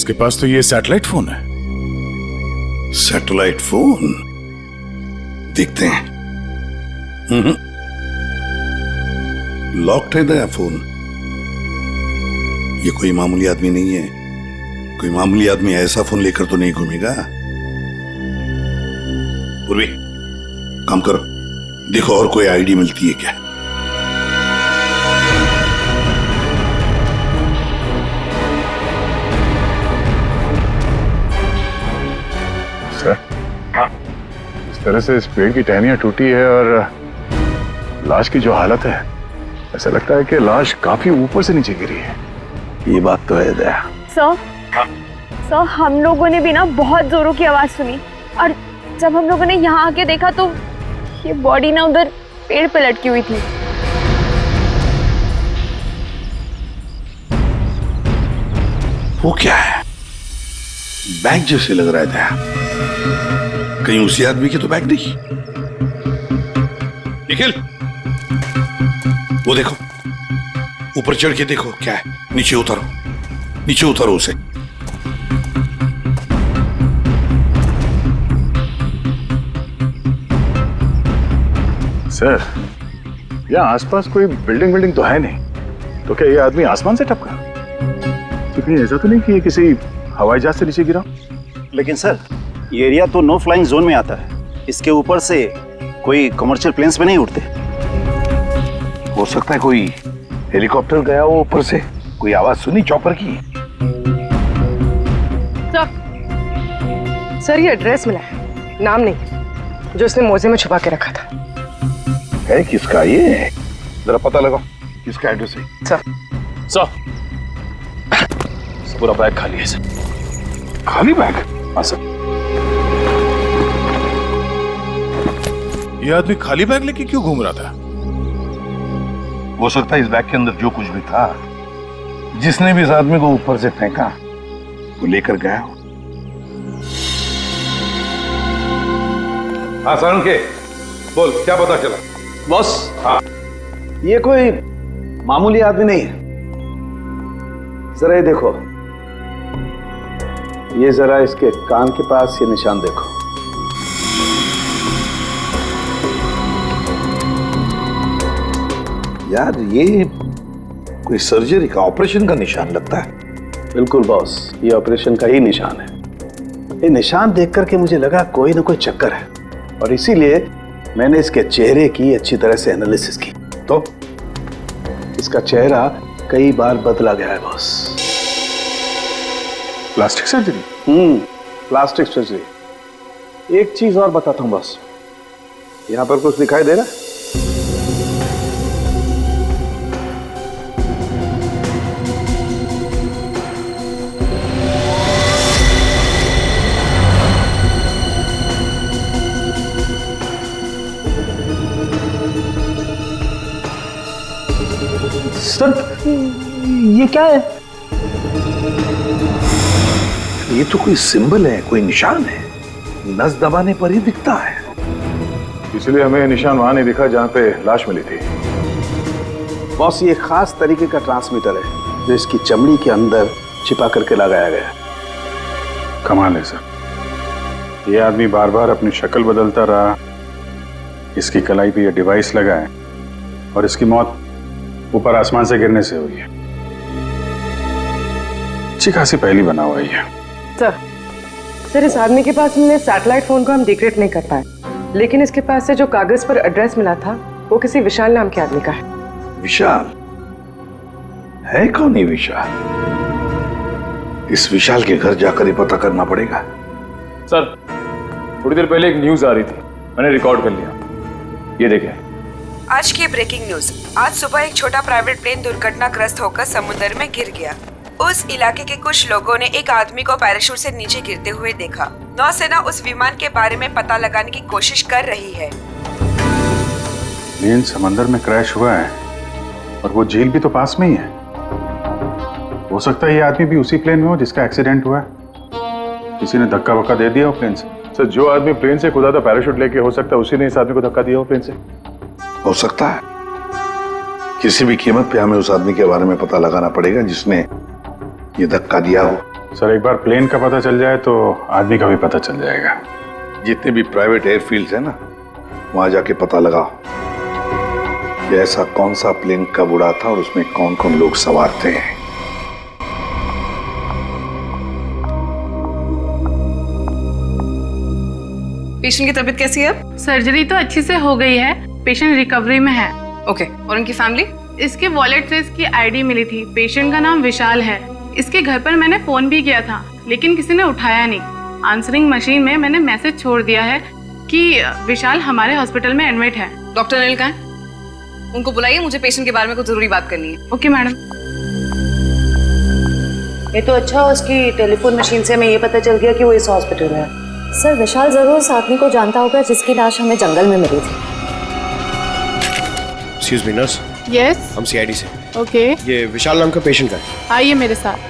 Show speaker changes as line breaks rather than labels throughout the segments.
उसके पास तो ये सैटेलाइट फोन है।
Satellite phone? देखते हैं। लॉक्ड है नया फोन। ये कोई मामूली आदमी नहीं है। कोई मामूली आदमी ऐसा फोन लेकर तो नहीं घूमेगा। पूर्वी, काम करो, देखो और कोई आईडी मिलती है क्या।
सर, हाँ, इस तरह से इस पेड़ की टहनियां टूटी है और लाश की जो हालत है, ऐसा लगता है कि लाश काफी ऊपर से नीचे गिरी है।
ये बात तो है दया।
सर, सर, हम लोगों ने भी ना बहुत जोरों की आवाज सुनी और जब हम लोगों ने यहाँ आके देखा तो ये बॉडी ना उधर पेड़ पे लटकी हुई थी।
वो क्या है? बैग जैसे लग रहा है दया। कहीं उसी आदमी की तो बैग नहीं। निखिल, वो देखो, ऊपर चढ़ के देखो क्या है। नीचे उतारो, नीचे उतारो उसे।
सर, यहाँ आसपास कोई बिल्डिंग तो है नहीं, तो क्या ये आदमी आसमान से टपका? तो कहीं ऐसा तो नहीं कि ये किसी हवाई जहाज से नीचे गिरा?
लेकिन सर, ये एरिया तो नो फ्लाइंग जोन में आता है। इसके ऊपर से कोई कमर्शियल प्लेन्स में नहीं उड़ते।
हो सकता है कोई हेलीकॉप्टर गया हो ऊपर से। कोई आवाज सुनी चॉपर की?
सर, ये एड्रेस मिला है, नाम नहीं, जो इसने मोजे में छुपा के रखा था।
है किसका ये? जरा पता लगाओ किसका एड्रेस है।
सर, पूरा बैग खाली है सर।
खाली बैग?
हाँ सर।
ये आदमी खाली बैग लेके क्यों घूम रहा था?
हो सकता है इस बैग के अंदर जो कुछ भी था, जिसने भी इस आदमी को ऊपर से फेंका, वो लेकर गया हो। हाँ सारुण के, बोल क्या पता चला?
बॉस,
हाँ,
ये कोई मामूली आदमी नहीं है। जरा ये देखो, ये जरा इसके कान के पास ये निशान देखो।
यार ये कोई सर्जरी का, ऑपरेशन का निशान लगता है।
बिल्कुल बॉस, ये ऑपरेशन का ही निशान है। ये निशान देख करके मुझे लगा कोई ना कोई चक्कर है, और इसीलिए मैंने इसके चेहरे की अच्छी तरह से एनालिसिस की। तो इसका चेहरा कई बार बदला गया है boss.
Plastic surgery?
Plastic surgery. एक चीज और बताता हूं बॉस, यहां पर कुछ दिखाई दे रहा है?
सर, ये क्या है?
ये तो कोई सिंबल है, कोई निशान है। नस दबाने पर ही दिखता है।
इसलिए हमें निशान वहां नहीं दिखा जहां पे लाश मिली थी।
बॉस, ये खास तरीके का ट्रांसमीटर है जो इसकी चमड़ी के अंदर छिपा करके लगाया गया है।
कमाल है सर, ये आदमी बार बार अपनी शक्ल बदलता रहा, इसकी कलाई पे ये डिवाइस लगा है और इसकी मौत ऊपर आसमान से गिरने से हुई है। अच्छी खासी पहली बना हुआ है।
सर, इस आदमी के पास मिले सैटेलाइट फोन को हम डिक्रिप्ट नहीं कर पाए, लेकिन इसके पास से जो कागज पर एड्रेस मिला था वो किसी विशाल नाम के आदमी का है।
विशाल? है कौन ये विशाल? इस विशाल के घर जाकर ही पता करना पड़ेगा।
सर, थोड़ी देर पहले एक न्यूज आ रही थी, मैंने रिकॉर्ड कर लिया। ये देखें।
आज की ब्रेकिंग न्यूज। आज सुबह एक छोटा प्राइवेट प्लेन दुर्घटनाग्रस्त होकर समुद्र में गिर गया। उस इलाके के कुछ लोगों ने एक आदमी को पैराशूट से नीचे गिरते हुए देखा। नौसेना उस विमान के बारे में पता लगाने की कोशिश कर रही है।
प्लेन समंदर में क्रैश हुआ है और वो झील भी तो पास में ही है। हो सकता है ये आदमी भी उसी प्लेन में हो जिसका एक्सीडेंट हुआ है। किसी ने धक्का वक्का दे दिया हो प्लेन से। सर, जो आदमी प्लेन से कूदा था पैराशूट लेके, हो सकता है उसी ने इस आदमी को धक्का दिया हो प्लेन से।
हो सकता है। किसी भी कीमत पे हमें उस आदमी के बारे में पता लगाना पड़ेगा जिसने ये धक्का दिया हो।
सर एक बार प्लेन का पता चल जाए तो आदमी का भी पता चल जाएगा।
जितने भी प्राइवेट एयरफील्ड्स है ना, वहां जाके पता लगाओ कि ऐसा कौन सा प्लेन कब उड़ा था और उसमें कौन कौन लोग सवार थे।
पेशेंट की तबीयत कैसी है अब?
सर्जरी तो अच्छी से हो गई है, पेशेंट रिकवरी में है।
ओके, और उनकी फैमिली?
इसके वॉलेट से इसकी आईडी मिली थी। पेशेंट का नाम विशाल है। इसके घर पर मैंने फोन भी किया था लेकिन किसी ने उठाया नहीं। आंसरिंग मशीन में मैंने मैसेज छोड़ दिया है कि विशाल हमारे हॉस्पिटल में एडमिट है।
डॉक्टर अनिल कहाँ है? उनको बुलाइए, मुझे पेशेंट के बारे में कुछ जरूरी बात करनी है।
Okay madam.
ये तो अच्छा, उसकी टेलीफोन मशीन से हमें ये पता चल गया कि वो इस हॉस्पिटल में है।
सर विशाल जरूर उस आदमी को जानता होगा जिसकी लाश हमें जंगल में मिली थी।
एक्सक्यूज मी नर्स,
यस
हम सीआईडी से।
ओके,
ये विशाल नाम का पेशेंट है।
आइए मेरे साथ।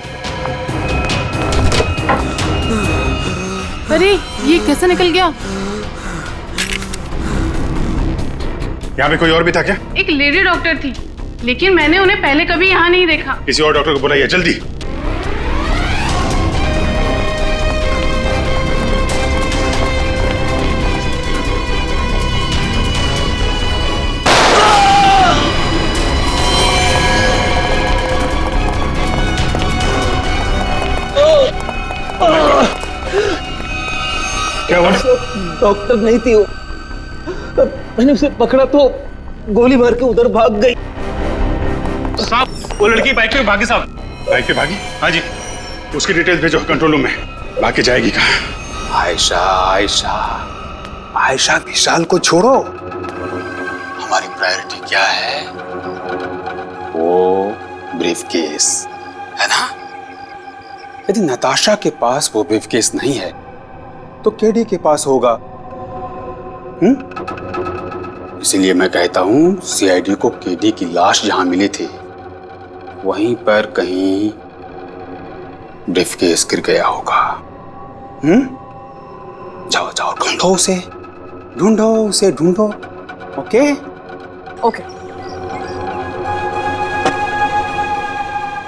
अरे ये कैसे निकल गया?
यहाँ पे कोई और भी था क्या?
एक लेडी डॉक्टर थी लेकिन मैंने उन्हें पहले कभी यहाँ नहीं देखा।
किसी और डॉक्टर को बुलाइए जल्दी। क्या हुआ?
डॉक्टर नहीं थी वो, मैंने उसे पकड़ा तो गोली मार के उधर भाग गई।
साहब वो लड़की बाइक पे भागी साहब। बाइक पे भागी? हाँ जी। उसकी डिटेल्स भेजो कंट्रोल रूम में। बाकी जाएगी कहाँ?
आयशा आयशा आयशा, विशाल को छोड़ो, हमारी प्रायोरिटी क्या है? वो ब्रीफकेस है ना। यदि नताशा के पास वो ब्रीफकेस नहीं है तो केडी के पास होगा। इसीलिए मैं कहता हूं सीआईडी को केडी की लाश जहां मिली थी वहीं पर कहीं ब्रीफकेस गिर गया होगा। जाओ जाओ, ढूंढो उसे, ढूंढो उसे, ढूंढो। Okay
okay.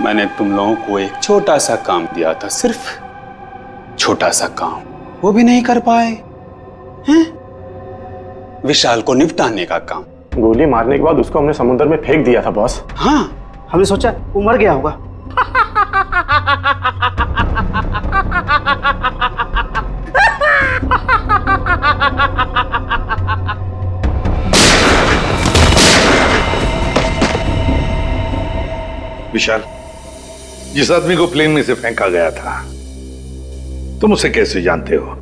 मैंने तुम लोगों को एक छोटा सा काम दिया था, सिर्फ छोटा सा काम, वो भी नहीं कर पाए हैं? विशाल को निपटाने का काम।
गोली मारने के बाद उसको हमने समुद्र में फेंक दिया था बॉस।
हाँ,
हमने सोचा वो मर गया होगा।
विशाल, जिस आदमी को प्लेन में से फेंका गया था तुम उसे कैसे जानते हो?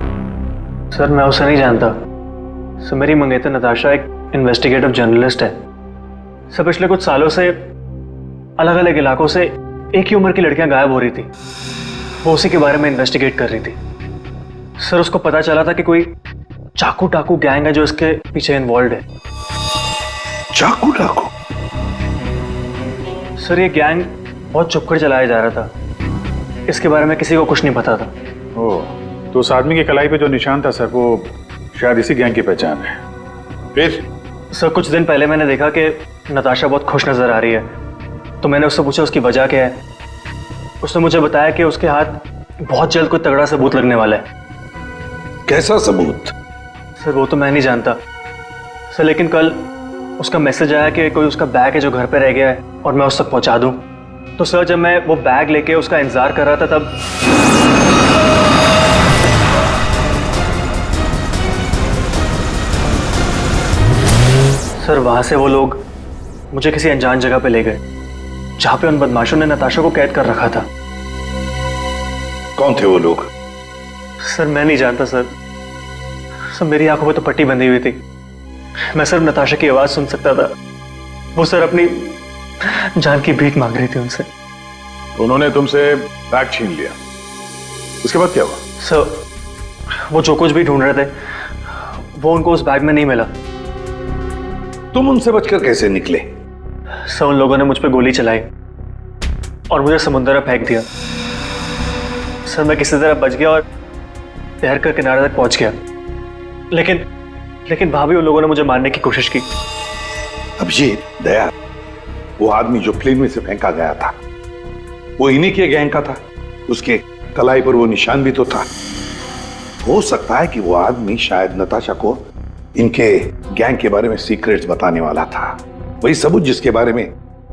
सर मैं उसे नहीं जानता। सर मेरी मंगेतर नताशा एक इन्वेस्टिगेटिव जर्नलिस्ट है। सर पिछले कुछ सालों से अलग अलग इलाकों से एक ही उम्र की लड़कियां गायब हो रही थी। वो उसी के बारे में इन्वेस्टिगेट कर रही थी। सर उसको पता चला था कि कोई चाकू टाकू गैंग है जो इसके पीछे इन्वॉल्व है।
चाकू टाकू?
सर ये गैंग बहुत चुपकर चलाया जा रहा था, इसके बारे में किसी को कुछ नहीं पता था।
ओह, तो उस आदमी की कलाई पे जो निशान था सर वो शायद इसी गैंग की पहचान है।
फिर?
सर कुछ दिन पहले मैंने देखा कि नताशा बहुत खुश नजर आ रही है, तो मैंने उससे पूछा उसकी वजह क्या है। उसने मुझे बताया कि उसके हाथ बहुत जल्द कोई तगड़ा सबूत लगने वाला है।
कैसा सबूत?
सर वो तो मैं नहीं जानता सर, लेकिन कल उसका मैसेज आया कि कोई उसका बैग है जो घर पे रह गया है और मैं उस तक पहुंचा दूं। तो सर जब मैं वो बैग लेके उसका इंतजार कर रहा था तब सर वहां से वो लोग मुझे किसी अनजान जगह पे ले गए जहां पे उन बदमाशों ने नताशा को कैद कर रखा था।
कौन थे वो लोग?
सर मैं नहीं जानता सर। सर मेरी आंखों में तो पट्टी बंधी हुई थी, मैं सिर्फ नताशा की आवाज सुन सकता था। वो सर अपनी जान की भीख मांग रही थी उनसे।
उन्होंने तुमसे बैग छीन लिया, उसके बाद क्या हुआ?
सर वो जो कुछ भी ढूंढ रहे थे वो उनको उस बैग में नहीं मिला।
तुम उनसे बचकर कैसे निकले?
सर उन लोगों ने मुझ पर गोली चलाई और मुझे समुद्र में फेंक दिया। सर मैं किसी तरह बच गया और तैरकर किनारे तक पहुंच गया, लेकिन वहां भी उन लोगों ने मुझे मारने की कोशिश की।
अब ये दया, वो आदमी जो प्लेन में से फेंका गया था वो इन्हीं के गैंग का था? उसके कलाई पर वो निशान भी तो था। हो सकता है कि वो आदमी शायद नताशा को इनके गैंग के बारे में सीक्रेट्स बताने वाला था, वही सबूत जिसके बारे में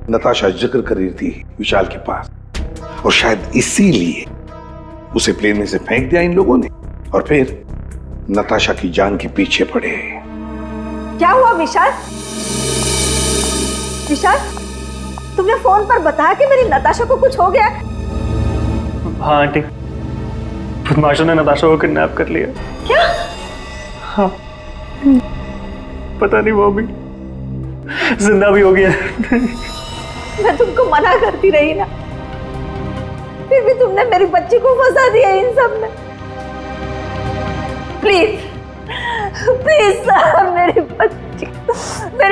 नताशा जिक्र कर रही थी विशाल के पास। और शायद इसीलिए उसे प्लेन में से फेंक दिया इन लोगों ने और फिर नताशा की जान के पीछे पड़े।
क्या हुआ विशाल? विशाल, तुमने फोन पर बताया कि मेरी नताशा को कुछ हो गया?
हाँ आंटी, बदमाशों ने नताशा को किडनैप कर लिया।
क्या?
हाँ, पता नहीं वो भी जिंदा भी हो गया।
मैं तुमको मना करती रही ना, फिर भी तुमने मेरी बच्ची को फंसा दिया इन सब में। प्लीज प्लीज सर, मेरी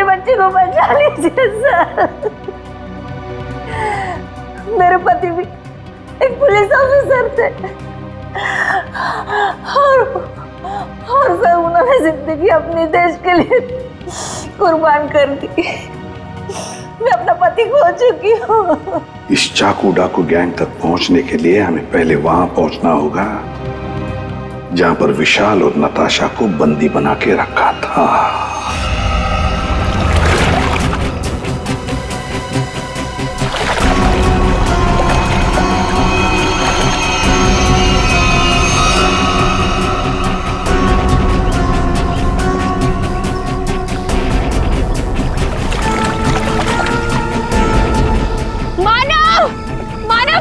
बच्ची को बचा लीजिए सर। मेरे पति भी एक पुलिस ऑफिसर थे और सर उन्होंने जिंदगी अपने देश के लिए कुर्बान कर दी। मैं अपना पति खो चुकी हूँ।
इस चाकू डाकू गैंग तक पहुंचने के लिए हमें पहले वहां पहुंचना होगा जहां पर विशाल और नताशा को बंदी बना के रखा था।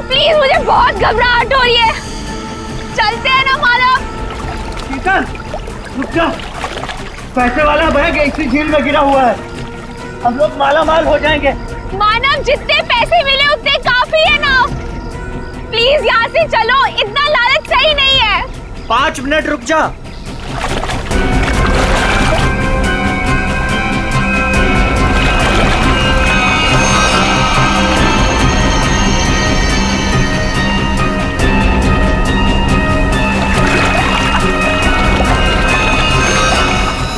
प्लीज, मुझे बहुत घबराहट हो रही है। चलते हैं ना मानव।
शीतल, रुक जा। पैसे वाला बैग इसी झील में गिरा हुआ है, हम लोग माला माल हो जाएंगे।
मानव, जितने पैसे मिले उतने काफी है ना। प्लीज यहाँ से चलो, इतना लालच सही नहीं है।
5 मिनट रुक जा।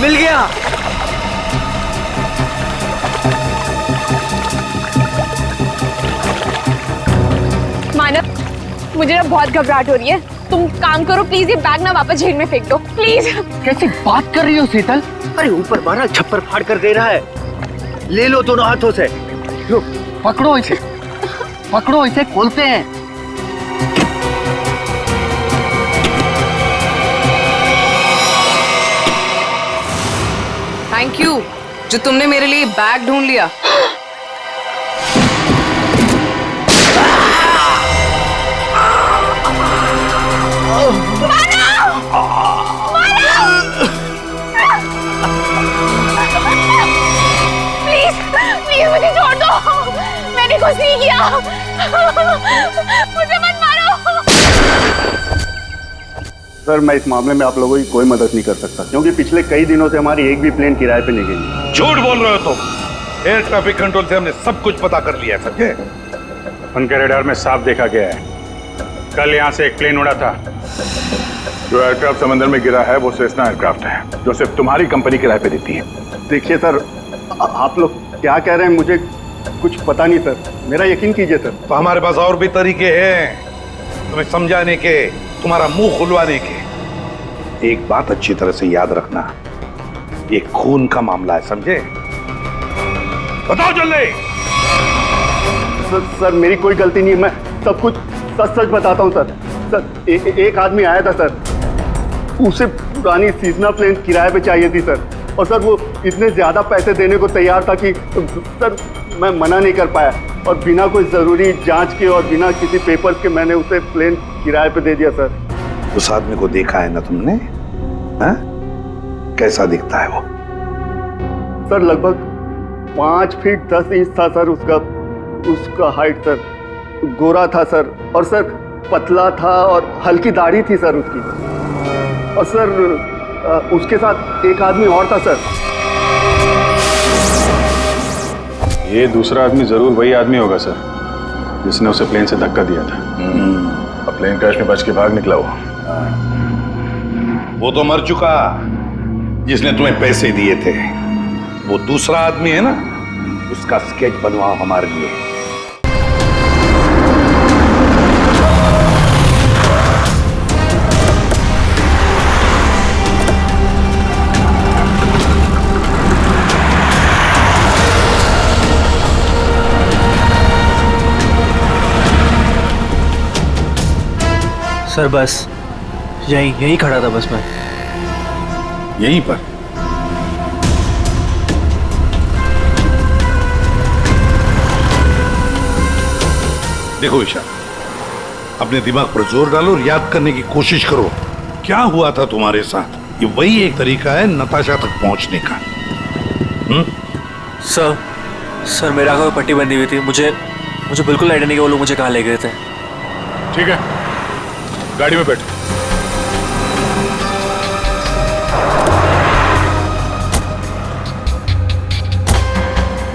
मिल गया।
मानव, मुझे ना बहुत घबराहट हो रही है। तुम काम करो प्लीज, ये बैग ना वापस झील में फेंक दो प्लीज।
कैसी बात कर रही हो शीतल? अरे ऊपर मारा छप्पर फाड़ कर दे रहा है। ले लो दोनों हाथों से। लो, पकड़ो इसे, पकड़ो इसे, खोलते हैं।
थैंक यू जो तुमने मेरे लिए बैग ढूंढ लिया।
प्लीज प्लीज मुझे छोड़ दो, मैंने कुछ नहीं किया। मुझे मत मारो।
सर, मैं इस मामले में आप लोगों की कोई मदद नहीं कर सकता क्योंकि पिछले कई दिनों से हमारी एक भी प्लेन किराए पे नहीं गई।
झूठ बोल रहे हो तुम। एयर ट्रैफिक कंट्रोल से हमने सब कुछ पता कर लिया है, समझे?
उनके रेडार में साफ देखा गया है। कल यहाँ से एक प्लेन उड़ा था। जो एयरक्राफ्ट समंदर में गिरा है वो सेस्ना एयरक्राफ्ट है, जो सिर्फ तुम्हारी कंपनी किराए पे देती है।
देखिए सर, आप लोग क्या कह रहे हैं मुझे कुछ पता नहीं सर, मेरा यकीन कीजिए सर।
तो हमारे पास और भी तरीके हैं तुम्हें समझाने के, तुम्हारा मुंह खुलवाने के। एक बात अच्छी तरह से याद रखना, ये खून का मामला है, समझे? बताओ जल्दी।
सर मेरी कोई गलती नहीं है, मैं सब कुछ सच सच बताता हूँ सर। सर एक आदमी आया था सर, उसे पुरानी सीजनल प्लेन किराए पे चाहिए थी सर, और सर वो इतने ज़्यादा पैसे देने को तैयार था कि सर मैं मना नहीं कर पाया, और बिना कोई ज़रूरी जांच के और बिना किसी पेपर्स के मैंने उसे प्लेन किराए पे दे दिया सर।
उस आदमी को देखा है ना तुमने? हाँ? कैसा दिखता है वो?
सर लगभग 5 फीट 10 इंच था सर उसका हाइट सर। गोरा था सर, और सर पतला था और हल्की दाढ़ी थी सर उसकी, और सर उसके साथ एक आदमी और था सर।
ये दूसरा आदमी जरूर वही आदमी होगा सर जिसने उसे प्लेन से धक्का दिया था। अब प्लेन क्रैश में बच के भाग निकला
वो तो मर चुका जिसने तुम्हें पैसे दिए थे। वो दूसरा आदमी है ना, उसका स्केच बनवाओ हमारे लिए।
सर बस यहीं खड़ा था बस मैं।
यहीं पर? देखो ईशा, अपने दिमाग पर जोर डालो और याद करने की कोशिश करो क्या हुआ था तुम्हारे साथ। ये वही एक तरीका है नताशा तक पहुंचने का।
सर मेरे आंखों में पट्टी बंधी हुई थी। मुझे बिल्कुल आइडिया नहीं कि वो लोग मुझे कहाँ ले गए थे।
ठीक है, गाड़ी में बैठ।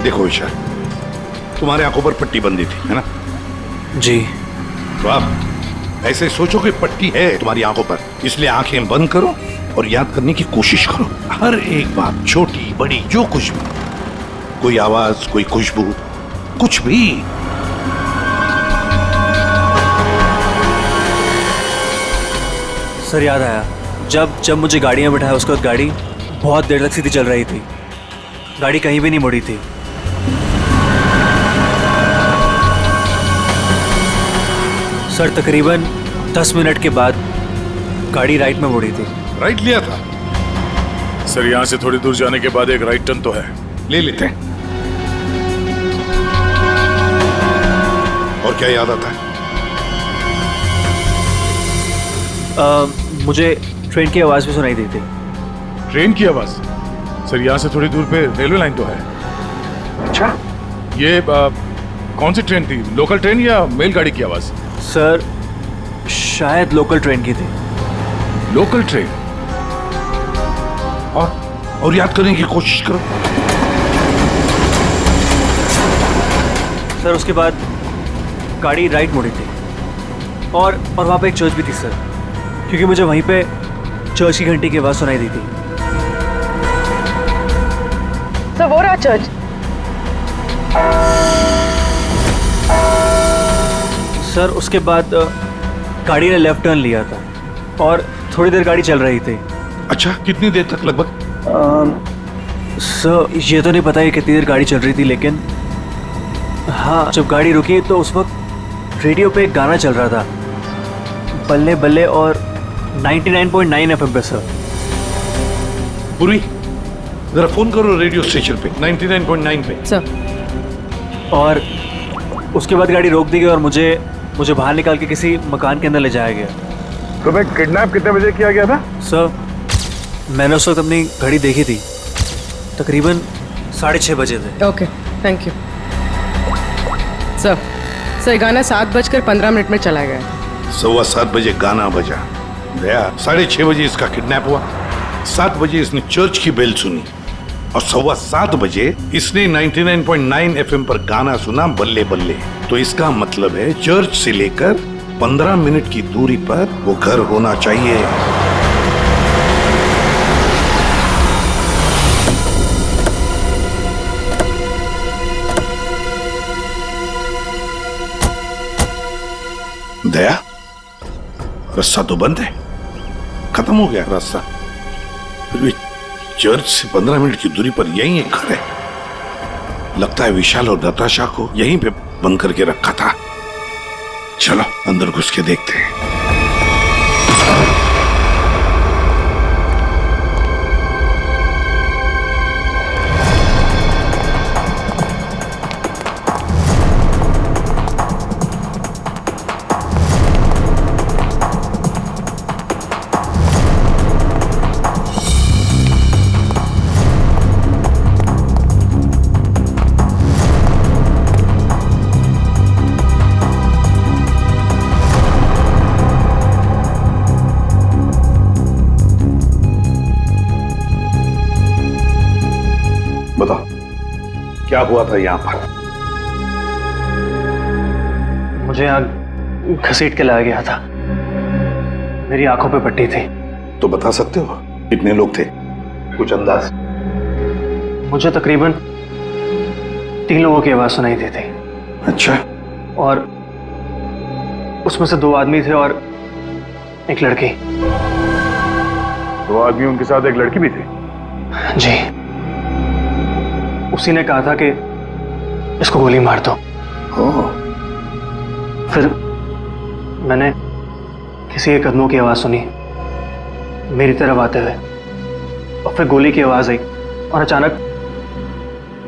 देखो ईशा, तुम्हारे आंखों पर पट्टी बंधी थी, है ना?
जी।
तो आप ऐसे सोचो कि पट्टी है तुम्हारी आंखों पर, इसलिए आंखें बंद करो और याद करने की कोशिश करो हर एक बात, छोटी बड़ी जो कुछ भी, कोई आवाज, कोई खुशबू, कुछ भी।
सर याद आया, जब मुझे गाड़ी में बिठाया उसके बाद गाड़ी बहुत देर तक सीधी चल रही थी। गाड़ी कहीं भी नहीं मुड़ी थी। सर तकरीबन 10 मिनट के बाद गाड़ी राइट में मुड़ी थी।
राइट लिया था?
सर यहाँ से थोड़ी दूर जाने के बाद एक राइट टर्न तो है,
ले लेते हैं। और क्या याद आता है?
मुझे ट्रेन की आवाज भी सुनाई दी थी।
ट्रेन की आवाज? सर यहाँ से थोड़ी दूर पे रेलवे लाइन तो है।
अच्छा,
ये कौन सी ट्रेन थी? लोकल ट्रेन या मेल गाड़ी की आवाज?
सर शायद लोकल ट्रेन की थी।
Local train?
और याद करने की कोशिश करो।
सर उसके बाद गाड़ी राइट मुड़ी थी और वहाँ पे एक चर्च भी थी सर, क्योंकि मुझे वहीं पे चर्च की घंटी की आवाज़ सुनाई दी थी।
सर वो रहा चर्च।
सर उसके बाद गाड़ी ने लेफ्ट टर्न लिया था और थोड़ी देर गाड़ी चल रही थी।
अच्छा, कितनी देर तक लगभग?
सर ये तो नहीं पता है कितनी देर गाड़ी चल रही थी, लेकिन हाँ जब गाड़ी रुकी तो उस वक्त रेडियो पे एक गाना चल रहा था, बल्ले बल्ले, और 99.9 FM पे सर।
पूरी जरा फोन करो रेडियो स्टेशन पे 99.9 पे।
सर।
और उसके बाद गाड़ी रोक दी गई और मुझे बाहर निकाल के किसी मकान के अंदर ले जाया गया।
तुम्हें किडनैप कितने बजे किया गया था?
सर मैंने उस वक्त अपनी घड़ी देखी थी, तकरीबन 6:30 बजे थे।
Okay, thank you. सर गाना 7:15 में चला गया।
7:15 बजे गाना बजा गया, 6:30 बजे इसका किडनैप हुआ, 7 बजे इसने चर्च की बेल सुनी और 7:15 बजे इसने 99.9 FM पर गाना सुना, बल्ले बल्ले। तो इसका मतलब है चर्च से लेकर 15 मिनट की दूरी पर वो घर होना चाहिए। दया, रास्ता तो बंद है, खत्म हो गया रास्ता। फिर भी चर्च से 15 मिनट की दूरी पर यही एक घर है। लगता है विशाल और नताशा को यहीं पे बंद करके रखा था। चलो अंदर घुस के देखते हैं। बताओ क्या हुआ था यहाँ पर?
मुझे यहाँ घसीट के लाया गया था, मेरी आंखों पे पट्टी थी।
तो बता सकते हो कितने लोग थे, कुछ अंदाज?
मुझे तकरीबन 3 लोगों की आवाज सुनाई दी थी।
अच्छा।
और उसमें से 2 आदमी थे और एक लड़की।
2 आदमी, उनके साथ एक लड़की भी थी?
जी। उसी ने कहा था कि इसको गोली मार दो।
ओह।
फिर किसी के कदमों की आवाज़ सुनी मेरी तरफ आते हुए, और फिर गोली की आवाज़ आई और अचानक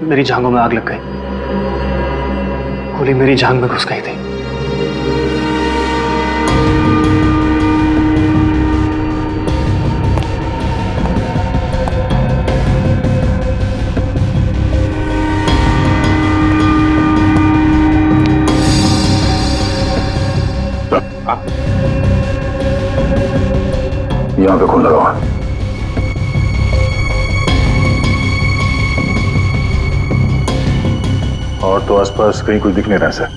मेरी जांघों में आग लग गई। गोली मेरी जांघ में घुस गई थी।
यहाँ पे खून लगा हुआ है। और तो आसपास कहीं कुछ दिख नहीं रहा सर।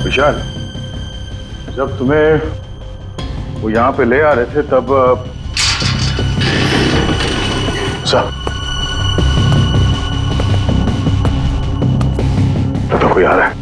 विशाल, जब तुम्हें वो यहाँ पे ले आ रहे थे तब सर तो कोई आ रहा है।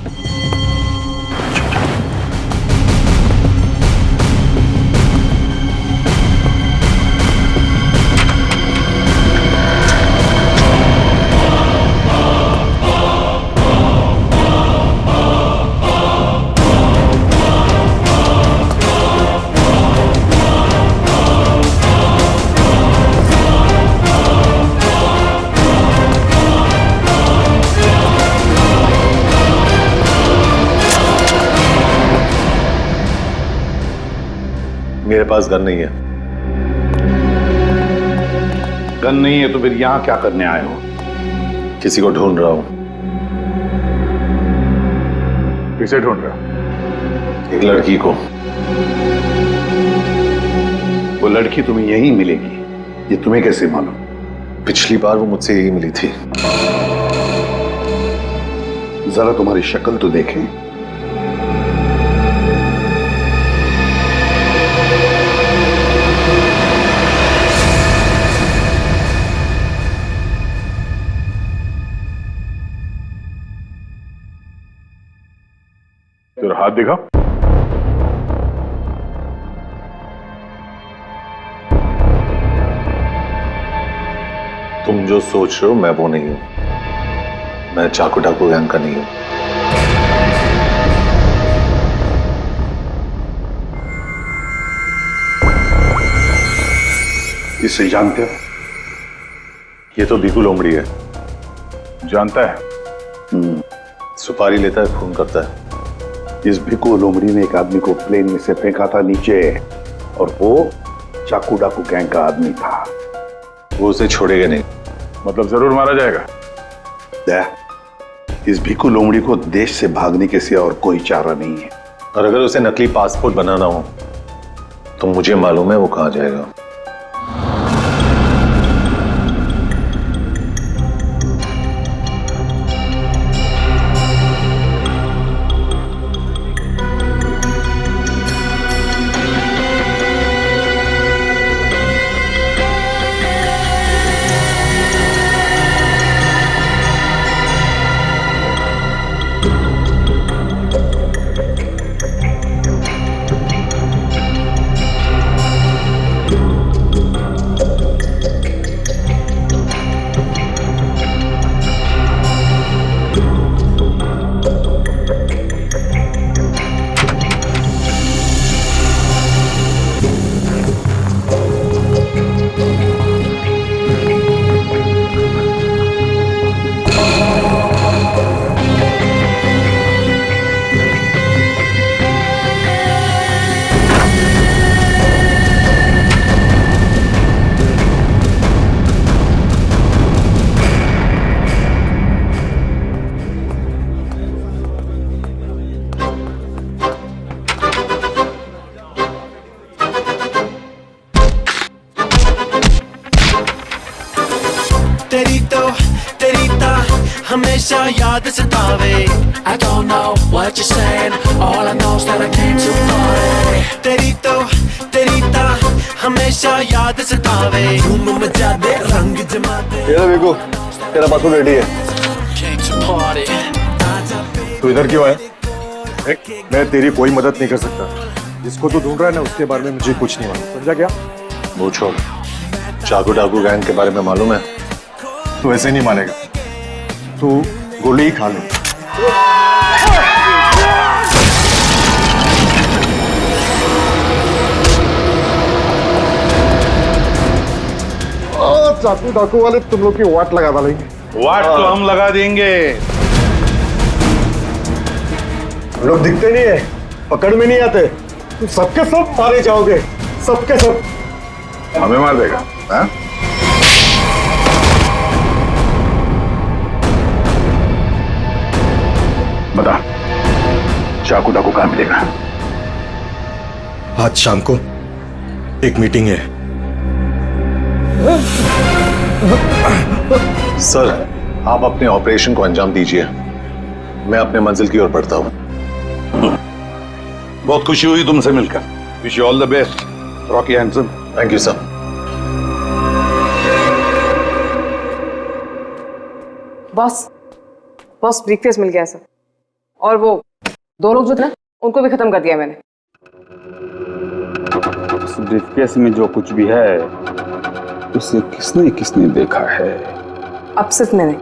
मेरे पास गन नहीं है। गन नहीं है तो फिर यहां क्या करने आए हो?
किसी को ढूंढ रहा हूं।
किसे ढूंढ रहे हो?
एक लड़की को।
वो लड़की तुम्हें यहीं मिलेगी, ये तुम्हें कैसे मालूम?
पिछली बार वो मुझसे यही मिली थी।
जरा तुम्हारी शक्ल तो देखें।
तेरा हाथ दिखा।
तुम जो सोच रहे हो मैं वो नहीं हूं। मैं चाकू डाकू गैंग का नहीं हूं।
इसे जानते हो?
ये तो भिखू लोमड़ी है।
जानता है?
सुपारी लेता है, खून करता है।
इस भिखू लोमड़ी ने एक आदमी को प्लेन में से फेंका था नीचे, और वो चाकू डाकू गैंग का आदमी था।
वो उसे छोड़ेगा नहीं।
मतलब जरूर मारा जाएगा।
इस भिखू लोमड़ी को देश से भागने के सिवा और कोई चारा नहीं है।
और अगर उसे नकली पासपोर्ट बनाना हो तो मुझे मालूम है वो कहां जाएगा।
हमेशा याद सतावे I don't know what you're saying All I know is that I came too far तेरी तो हमेशा याद सतावे धूम मचा दे रंग जमा दे
तेरा देखो तेरा पासपोर्ट रेडी है
Came to party
तू इधर क्यों है? मैं तेरी कोई मदद नहीं कर सकता। जिसको तू ढूंढ रहा है ना उसके बारे में मुझे कुछ नहीं मालूम, समझा क्या?
वो छोड़, चाकू डाकू गैंग के बारे में मालूम है?
तू ऐसे नहीं मानेगा, तू गोली ही खा ले। चाकू डाकू वाले तुम लोग की वाट लगा डालेंगे।
वाट तो हम लगा देंगे।
हम लोग दिखते नहीं है, पकड़ में नहीं आते, तुम सबके सब मारे जाओगे, सबके सब।
हमें मार देगा हाँ?
बता, चाकू डाकू कहाँ मिलेगा?
आज शाम को एक मीटिंग है।
सर, आप अपने ऑपरेशन को अंजाम दीजिए, मैं अपने मंजिल की ओर बढ़ता हूं।
बहुत खुशी हुई तुमसे मिलकर। Wish you all the best Rocky handsome.
Thank you sir.
Boss, boss briefcase मिल गया सर, और वो दो लोग जो थे ना उनको भी खत्म कर दिया मैंने।
इस ब्रीफकेस में जो कुछ भी है उसे किसने किसने देखा है?
अब सिर्फ मैंने।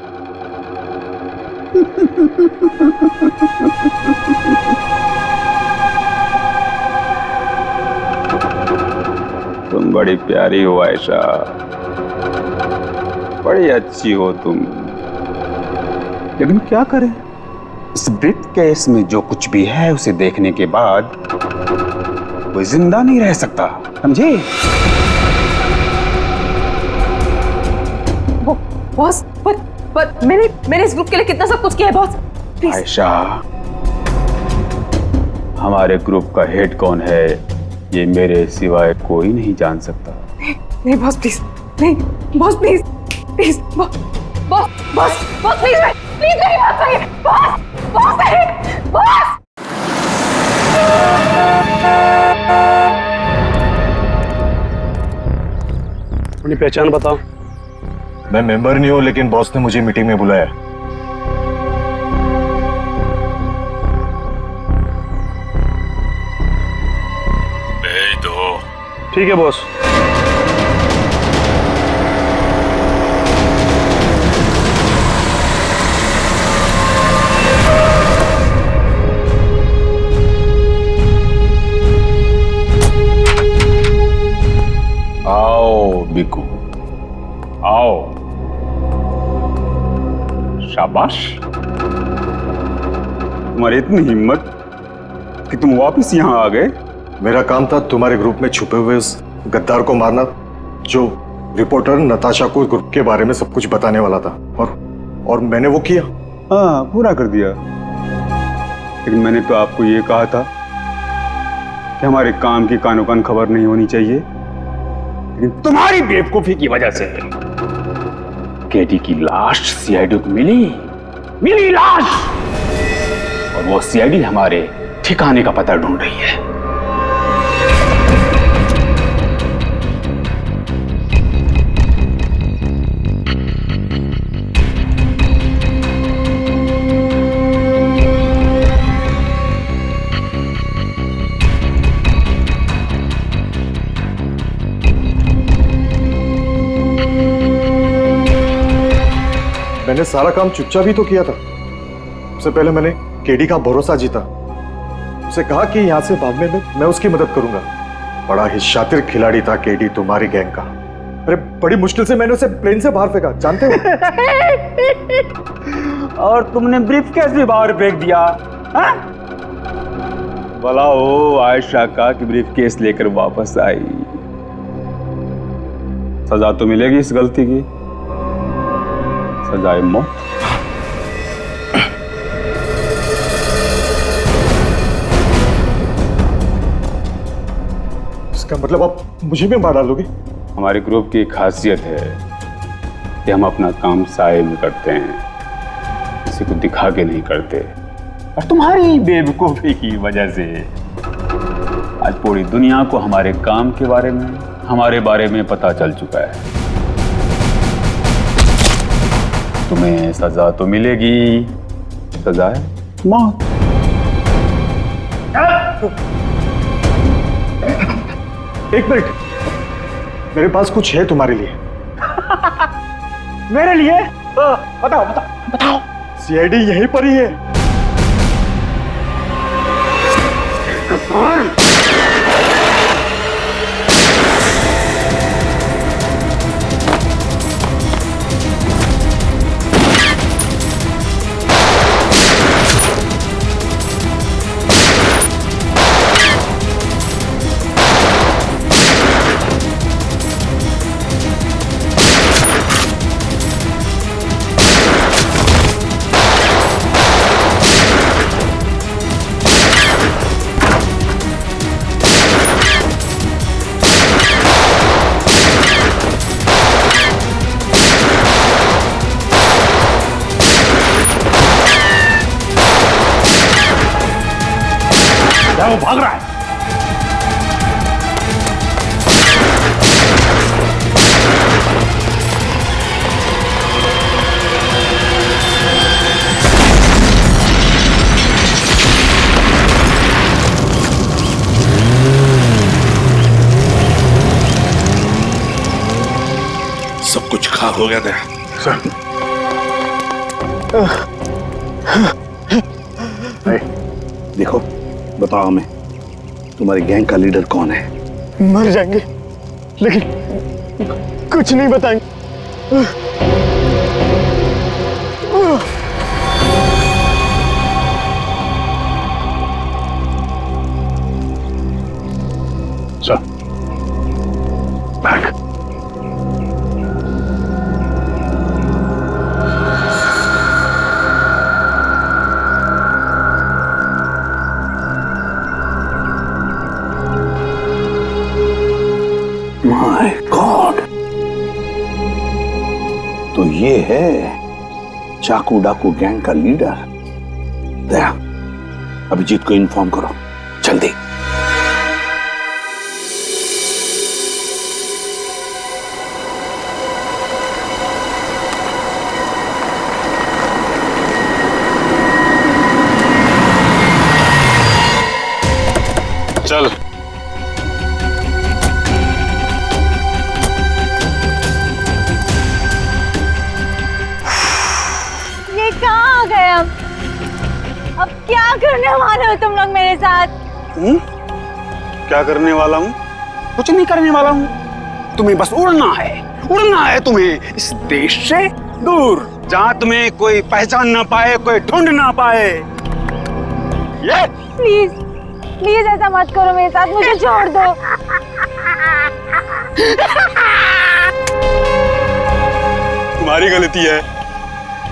तुम बड़ी प्यारी हो आयशा, बड़ी अच्छी हो तुम, लेकिन क्या करें, इस ब्रीफकेस में जो कुछ भी है उसे देखने के बाद कोई जिंदा नहीं रह सकता, समझे?
बॉस, पर मैंने इस ग्रुप के लिए कितना सब कुछ किया है बॉस, प्लीज।
आयशा, हमारे ग्रुप का हेड कौन है ये मेरे सिवाय कोई नहीं जान सकता।
नहीं बॉस प्लीज, नहीं boss please, please boss, boss boss boss please, please मेरी बात सुनिए बॉस, बॉस नहीं, बॉस।
अपनी पहचान बताओ। मैं मेंबर नहीं हूं, लेकिन बॉस ने मुझे मीटिंग में बुलाया।
भेज दो।
ठीक है बॉस।
आओ बिकू, आओ। शाबाश, तुम्हारी इतनी हिम्मत कि तुम वापस यहाँ आ गए।
मेरा काम था तुम्हारे ग्रुप में छुपे हुए उस गद्दार को मारना, जो रिपोर्टर नताशा को ग्रुप के बारे में सब कुछ बताने वाला था, और मैंने वो किया।
हाँ, पूरा कर दिया। लेकिन मैंने तो आपको ये कहा था कि हमारे काम की कानो कान खबर नहीं होनी चाहिए, लेकिन तुम्हारी बेवकूफी की वजह से केटी की लाश सीआईडी को मिली लाश, और वो सीआईडी हमारे ठिकाने का पता ढूंढ रही है।
मैंने सारा काम चुपचाप ही तो किया था। सबसे पहले मैंने केडी का भरोसा जीता, उसे कहा कि यहां से भागने में मैं उसकी मदद करूंगा। बड़ा ही शातिर खिलाड़ी था केडी तुम्हारी गैंग का। अरे बड़ी मुश्किल से मैंने उसे प्लेन से बाहर फेंका, जानते हो?
और तुमने ब्रीफकेस भी बाहर फेंक दिया। भला हो आयशा का कि ब्रीफकेस लेकर वापस आई। सजा तो मिलेगी इस गलती की, सजाए मौत।
इसका मतलब आप मुझे भी मार डालोगे?
हमारे ग्रुप की खासियत है कि हम अपना काम साए में करते हैं, किसी को दिखा के नहीं करते। और तुम्हारी बेवकूफी की वजह से आज पूरी दुनिया को हमारे काम के बारे में, हमारे बारे में पता चल चुका है। तुम्हें सजा तो मिलेगी, सजा है मौत।
एक मिनट, मेरे पास कुछ है तुम्हारे लिए।
मेरे लिए? बताओ बताओ बताओ।
सीआईडी यहीं पर ही है।
वो भाग रहा है।
सब कुछ खाक हो गया था
सर।
देखो, बताओ हमें, तुम्हारे गैंग का लीडर कौन है?
मर जाएंगे लेकिन कुछ नहीं बताएंगे।
Sir, back.
माय गॉड, तो ये है चाकू डाकू गैंग का लीडर। दया, अभिजीत को इन्फॉर्म करो जल्दी।
चल।
कहाँ आ गए अब क्या करने वाले हो तुम लोग मेरे साथ?
क्या करने वाला हूँ? कुछ नहीं करने वाला हूँ। तुम्हें बस उड़ना है तुम्हें इस देश से दूर, जहाँ तुम्हें कोई पहचान ना पाए, कोई ढूंढ ना पाए। ये
प्लीज प्लीज ऐसा मत करो मेरे साथ, मुझे छोड़ दो।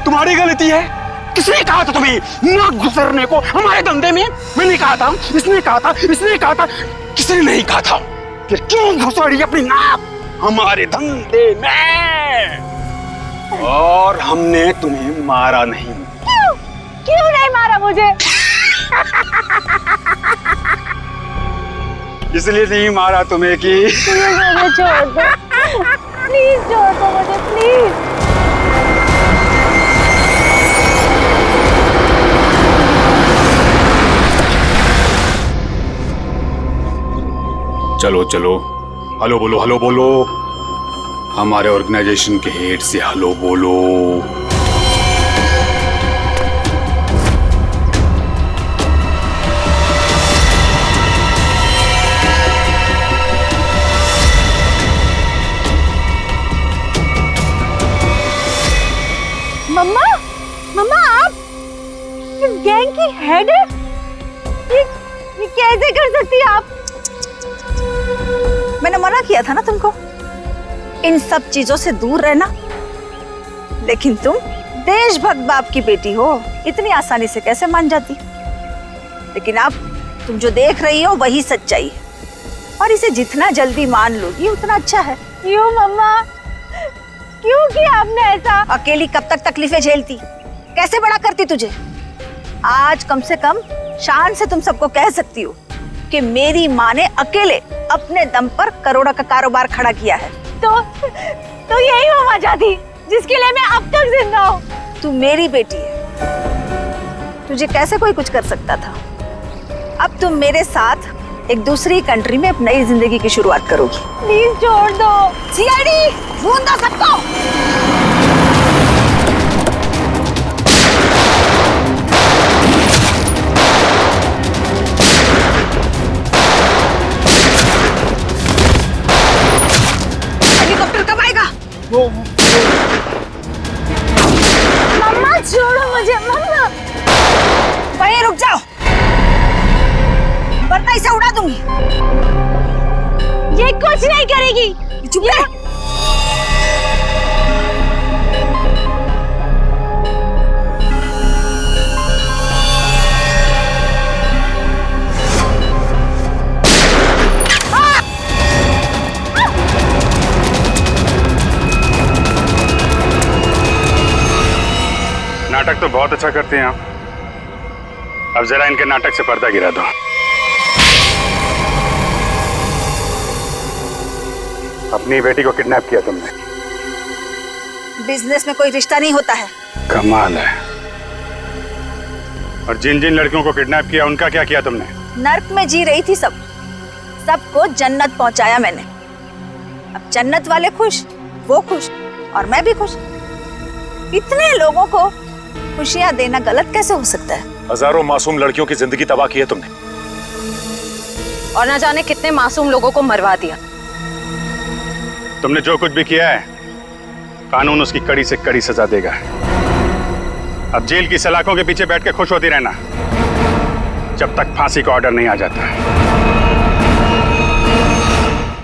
तुम्हारी गलती है। किसने कहा था तुम्हें ना गुजरने को हमारे धंधे में? मैंने कहा था, इसने कहा था, किसने नहीं कहा था? फिर क्यों घुसड़ी अपनी नाक हमारे धंधे में? और हमने तुम्हें मारा नहीं।
क्यों नहीं मारा मुझे?
इसलिए नहीं मारा तुम्हें कि
मुझे छोड़ दो, प्लीज छोड़ दो मुझे, प्लीज।
चलो चलो, हेलो बोलो, हमारे ऑर्गेनाइजेशन के हेड से हेलो बोलो।
मम्मा आप इस गैंग की हेड है? ये कैसे कर सकती है आप? मैंने मना किया था ना तुमको इन सब चीजों से दूर रहना, लेकिन तुम देशभक्त बाप की बेटी हो, इतनी आसानी से कैसे मान जाती? लेकिन अब तुम जो देख रही हो वही सच्चाई है, और इसे जितना जल्दी मान लोगी उतना अच्छा है। क्यों मम्मा, क्यों किया आपने ऐसा? अकेली कब तक तकलीफें झेलती, कैसे बड़ा करती तुझे? आज कम से कम शान से तुम सबको कह सकती हो कि मेरी माँ ने अकेले अपने दम पर करोड़ों का कारोबार खड़ा किया है। तो यही वो वजह थी जिसके लिए मैं अब तक जिंदा हूँ। तू मेरी बेटी है, तुझे कैसे कोई कुछ कर सकता था? अब तुम मेरे साथ एक दूसरी कंट्री में एक नई जिंदगी की शुरुआत करोगी। प्लीज छोड़ दो। सीआईडी ढूंढ दो सबको। मम्मा छोड़ो मुझे, मम्मा वहीं रुक जाओ वरना इसे उड़ा दूंगी। ये कुछ नहीं करेगी, चुप रह।
नाटक तो बहुत अच्छा करते हैं आप, अब जरा इनके नाटक से पर्दा गिरा दो।
अपनी बेटी को किडनैप किया तुमने।
बिजनेस में कोई रिश्ता नहीं होता है।
कमाल है। और जिन जिन लड़कियों को किडनैप किया उनका क्या किया तुमने?
नर्क में जी रही थी सबको जन्नत पहुंचाया मैंने। अब जन्नत वाले खुश, वो खुश और मैं भी खुश। इतने लोगों को खुशियां देना गलत कैसे हो सकता है?
हजारों मासूम लड़कियों की जिंदगी तबाह की है तुमने।
और ना जाने कितने मासूम लोगों को मरवा दिया।
तुमने जो कुछ भी किया है, कानून उसकी कड़ी से कड़ी सजा देगा। अब जेल की सलाखों के पीछे बैठ के खुश होती रहना जब तक फांसी का ऑर्डर नहीं आ जाता।